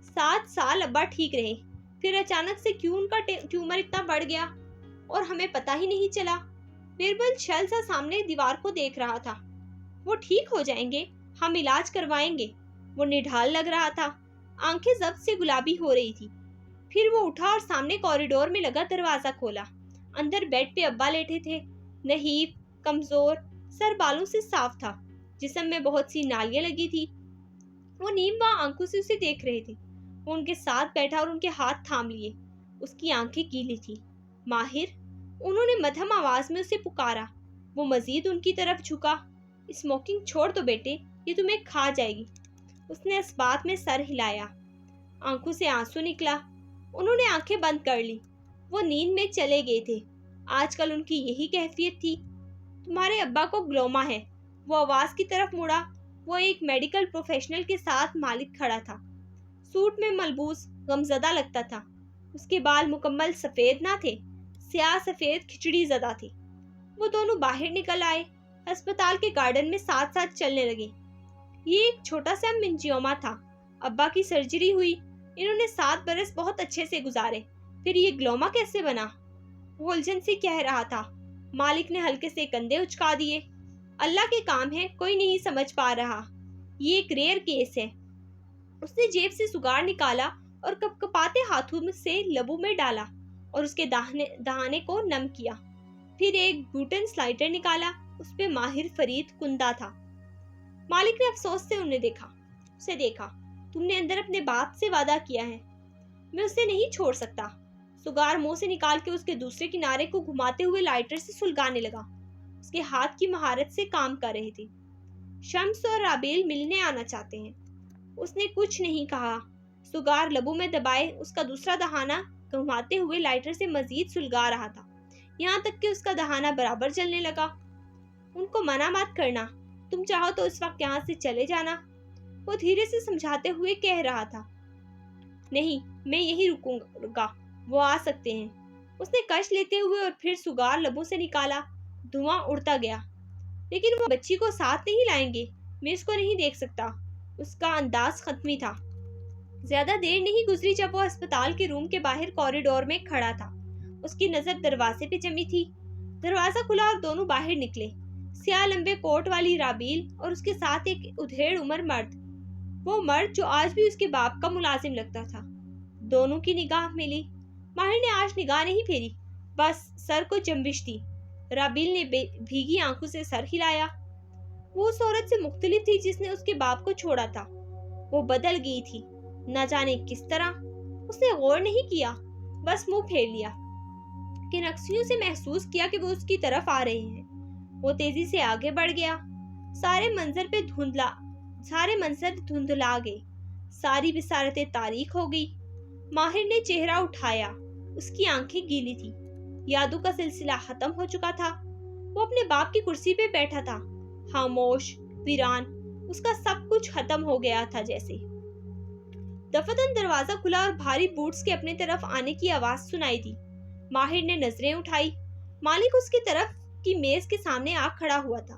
7 سال ابا ٹھیک رہے، پھر اچانک سے کیوں ان کا ٹیومر اتنا بڑھ گیا اور ہمیں پتہ ہی نہیں چلا۔ بیربل چھل سا سامنے دیوار کو دیکھ رہا تھا۔ وہ ٹھیک ہو جائیں گے، ہم علاج کروائیں گے۔ وہ نڈھال لگ رہا تھا، آنکھیں ضبط سے گلابی ہو رہی تھی۔ پھر وہ اٹھا اور سامنے کوریڈور میں لگا دروازہ کھولا۔ اندر بیڈ پہ ابا لیٹے تھے، نحیف، کمزور، سر بالوں سے صاف تھا، جسم میں بہت سی نالیاں لگی تھی۔ وہ نیم باں آنکھوں سے اسے دیکھ رہے تھے۔ وہ ان کے ساتھ بیٹھا اور ان کے ہاتھ تھام لیے۔ اس کی آنکھیں گیلی تھی۔ ماہر، انہوں نے مدھم آواز میں اسے پکارا۔ وہ مزید ان کی طرف جھکا۔ اسموکنگ چھوڑ دو بیٹے، یہ تمہیں کھا جائے گی۔ اس نے اس بات میں سر ہلایا۔ آنکھوں سے آنسو نکلا۔ انہوں نے آنکھیں بند کر لی۔ وہ نیند میں چلے گئے تھے۔ آج کل ان کی یہی کیفیت تھی۔ تمہارے ابا کو گلوما ہے۔ وہ آواز کی طرف مڑا۔ وہ ایک میڈیکل پروفیشنل کے ساتھ مالک کھڑا تھا۔ سوٹ میں ملبوس، غمزدہ لگتا تھا۔ اس کے بال مکمل سفید نہ تھے، سیاہ سفید کھچڑی زدہ تھی۔ وہ دونوں باہر نکل آئے، ہسپتال کے گارڈن میں ساتھ ساتھ چلنے لگے۔ یہ ایک چھوٹا سا منجیوما تھا۔ ابا کی سرجری ہوئی، انہوں نے 7 برس بہت اچھے سے گزارے، پھر یہ گلوما کیسے بنا؟ وہ الجھن سے کہہ رہا تھا۔ مالک نے ہلکے سے کندھے اچکا دیے۔ اللہ کے کام ہے، کوئی نہیں سمجھ پا رہا۔ یہ ایک ریئر کیس ہے۔ اس نے جیب سے سگار نکالا اور کپکپاتے ہاتھوں سے لبوں میں ڈالا اور اس کے دہانے کو نم کیا۔ پھر ایک بوٹن سلائٹر نکالا، اس پہ ماہر فرید کندہ تھا۔ مالک نے افسوس سے اسے دیکھا۔ تم نے اندر اپنے باپ سے وعدہ کیا ہے۔ میں اسے نہیں چھوڑ سکتا۔ سگار منہ سے نکال کے اس کے دوسرے کنارے کو گھماتے ہوئے لائٹر سے سلگانے لگا۔ اس کے ہاتھ کی مہارت سے کام کر رہے تھے۔ شمس اور رابیل ملنے آنا چاہتے ہیں۔ اس نے کچھ نہیں کہا۔ سگار لبوں میں دبائے اس کا دوسرا دہانہ گھماتے ہوئے لائٹر سے مزید سلگا رہا تھا، یہاں تک کہ اس کا دہانہ برابر جلنے لگا۔ ان کو منع مت کرنا، تم چاہو تو اس وقت یہاں سے چلے جانا، وہ دھیرے سے سمجھاتے ہوئے کہہ رہا تھا۔ نہیں، میں یہی رکوں گا، وہ آ سکتے ہیں۔ اس نے کش لیتے ہوئے اور پھر سگار لبوں سے نکالا۔ دھواں اڑتا گیا۔ لیکن وہ بچی کو ساتھ نہیں لائیں گے، میں اس کو نہیں دیکھ سکتا۔ اس کا انداز ختمی تھا۔ زیادہ دیر نہیں گزری جب وہ ہسپتال کے روم کے باہر کوریڈور میں کھڑا تھا۔ اس کی نظر دروازے پہ جمی تھی۔ دروازہ کھلا اور دونوں باہر نکلے۔ سیاہ لمبے کوٹ والی رابیل اور اس کے ساتھ ایک ادھیڑ عمر مرد، وہ مرد جو آج بھی اس کے باپ کا ملازم لگتا تھا۔ دونوں کی نگاہ ملی۔ ماہر نے آج نگاہ نہیں پھیری، بس سر کو جنبش دی۔ رابیل نے بھیگی آنکھوں سے سر ہلایا۔ وہ اس عورت سے مختلف تھی جس نے اس کے باپ کو چھوڑا تھا۔ وہ بدل گئی تھی، نہ جانے کس طرح۔ اس نے غور نہیں کیا، بس منہ پھیر لیا کہ نقصیوں سے محسوس کیا کہ وہ اس کی طرف آ رہے ہیں۔ وہ تیزی سے آگے بڑھ گیا۔ سارے منظر دھندلا گئے، ساری بصارتیں تاریک ہو گئی۔ ماہر نے چہرہ اٹھایا، اس کی آنکھیں گیلی تھی۔ یادوں کا سلسلہ ختم ہو چکا تھا۔ وہ اپنے باپ کی کرسی پہ بیٹھا تھا، خاموش، ویران، اس کا سب کچھ ختم ہو گیا تھا جیسے۔ دفتن دروازہ کھلا اور بھاری بوٹس کے اپنے طرف آنے کی آواز سنائی دی۔ ماہر نے نظریں اٹھائی۔ مالک اس کی طرف کی میز کے سامنے آ کھڑا ہوا تھا۔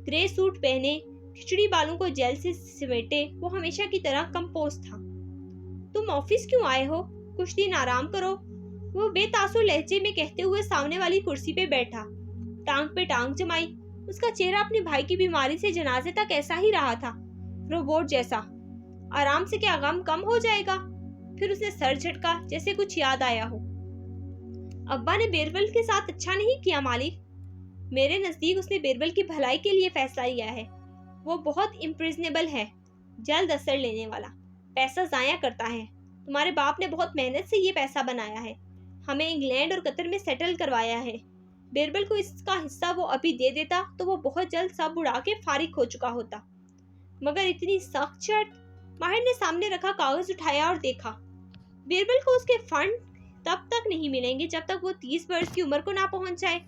گرے سوٹ پہنے، کھچڑی بالوں کو جیل سے سمیٹے، وہ ہمیشہ کی طرح کمپوز تھا۔ تم آفس کیوں آئے ہو؟ کچھ دن آرام کرو، وہ بے تاثر لہجے میں کہتے ہوئے سامنے والی کرسی پہ بیٹھا، ٹانگ پہ ٹانگ جمائی۔ اس کا چہرہ اپنے بھائی کی بیماری سے جنازے تک ایسا ہی رہا تھا، روبوٹ جیسا۔ آرام سے کیا غم کم ہو جائے گا؟ پھر اس نے سر جھٹکا جیسے کچھ یاد آیا ہو۔ ابا نے بیربل کے ساتھ اچھا نہیں کیا مالک۔ میرے نزدیک اس نے بیربل کی بھلائی کے لیے فیصلہ لیا ہے۔ وہ بہت امپریزنیبل ہے، جلد اثر لینے والا، پیسہ ضائع کرتا ہے۔ تمہارے باپ نے بہت محنت سے یہ پیسہ بنایا ہے، ہمیں انگلینڈ اور قطر میں سیٹل کروایا ہے۔ بیربل کو اس کا حصہ وہ ابھی دے دیتا تو وہ بہت جلد سب اڑا کے فارغ ہو چکا ہوتا۔ مگر اتنی سخت شرط؟ ماہر نے سامنے رکھا کاغذ اٹھایا اور دیکھا۔ بیربل کو اس کے فنڈ تب تک نہیں ملیں گے جب تک وہ 30 برس کی عمر کو نہ پہنچ جائے،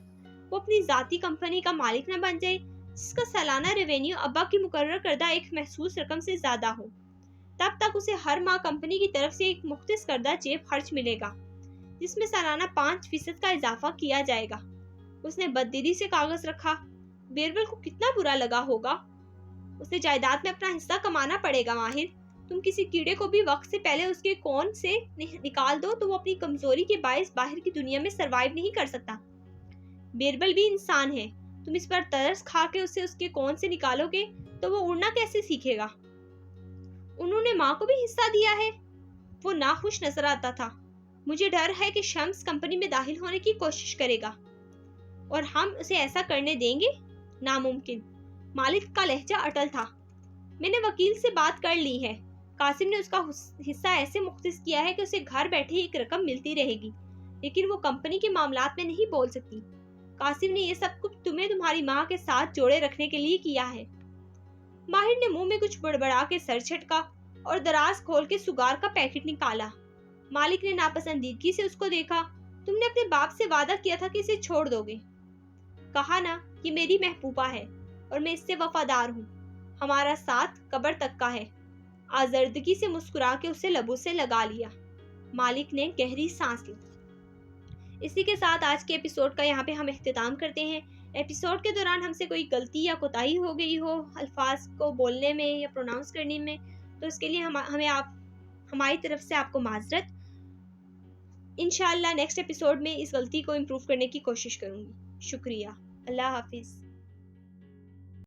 وہ اپنی ذاتی کمپنی کا مالک نہ بن جائے جس کا سالانہ ریونیو ابا کی مقرر کردہ ایک محسوس رقم سے زیادہ ہو۔ تب تک اسے ہر ماہ کمپنی کی طرف سے ایک مختص کردہ جیب خرچ ملے گا جس میں سالانہ 5% کا اضافہ کیا جائے گا۔ اس نے بددلی سے کاغذ رکھا۔ بیربل کو کتنا برا لگا ہوگا۔ اسے جائیداد میں اپنا حصہ کمانا پڑے گا ماہر۔ تم کسی کیڑے کو بھی وقت سے پہلے اس کے کون سے نکال دو تو وہ اپنی کمزوری کے باعث باہر کی دنیا میں سروائیو نہیں کر سکتا۔ بیربل بھی انسان ہے، تم اس پر ترس کھا کے اسے اس کے کون سے نکالو گے تو وہ اڑنا کیسے سیکھے گا؟ انہوں نے ماں کو بھی حصہ دیا ہے؟ وہ ناخوش نظر آتا تھا۔ مجھے ڈر ہے کہ شمس کمپنی میں داخل ہونے کی کوشش کرے گا اور ہم اسے ایسا کرنے دیں گے؟ ناممکن۔ مالک کا لہجہ اٹل تھا۔ میں نے وکیل سے بات کر لی ہے، قاسم نے اس کا حصہ ایسے مختص کیا ہے کہ اسے گھر بیٹھے ایک رقم ملتی رہے گی، لیکن وہ کمپنی کے معاملات میں نہیں بول سکتی۔ قاسم نے یہ سب کچھ تمہیں تمہاری ماں کے ساتھ جوڑے رکھنے کے لیے کیا ہے۔ ماہر نے منہ میں کچھ بڑبڑا کے سر جھٹکا اور دراز کھول کے سگار کا پیکٹ نکالا۔ مالک نے ناپسندیدگی سے اس کو دیکھا۔ تم نے اپنے باپ سے وعدہ کیا تھا کہ اسے چھوڑ دو گے۔ کہا نا، یہ میری محبوبہ ہے اور میں اس سے وفادار ہوں۔ ہمارا ساتھ قبر تک کا ہے۔ آزردگی سے مسکرا کے اسے لبوں سے لگا لیا۔ مالک نے گہری سانس لی۔ اسی کے ساتھ آج کے ایپیسوڈ کا یہاں پہ ہم اختتام کرتے ہیں۔ ایپیسوڈ کے دوران ہم سے کوئی غلطی یا کوتاہی ہو گئی ہو الفاظ کو بولنے میں یا پروناؤنس کرنے میں، تو اس کے لیے ہماری طرف سے آپ کو معذرت۔ انشاءاللہ نیکسٹ ایپیسوڈ میں اس غلطی کو امپروو کرنے کی کوشش کروں گی۔ شکریہ۔ اللہ حافظ۔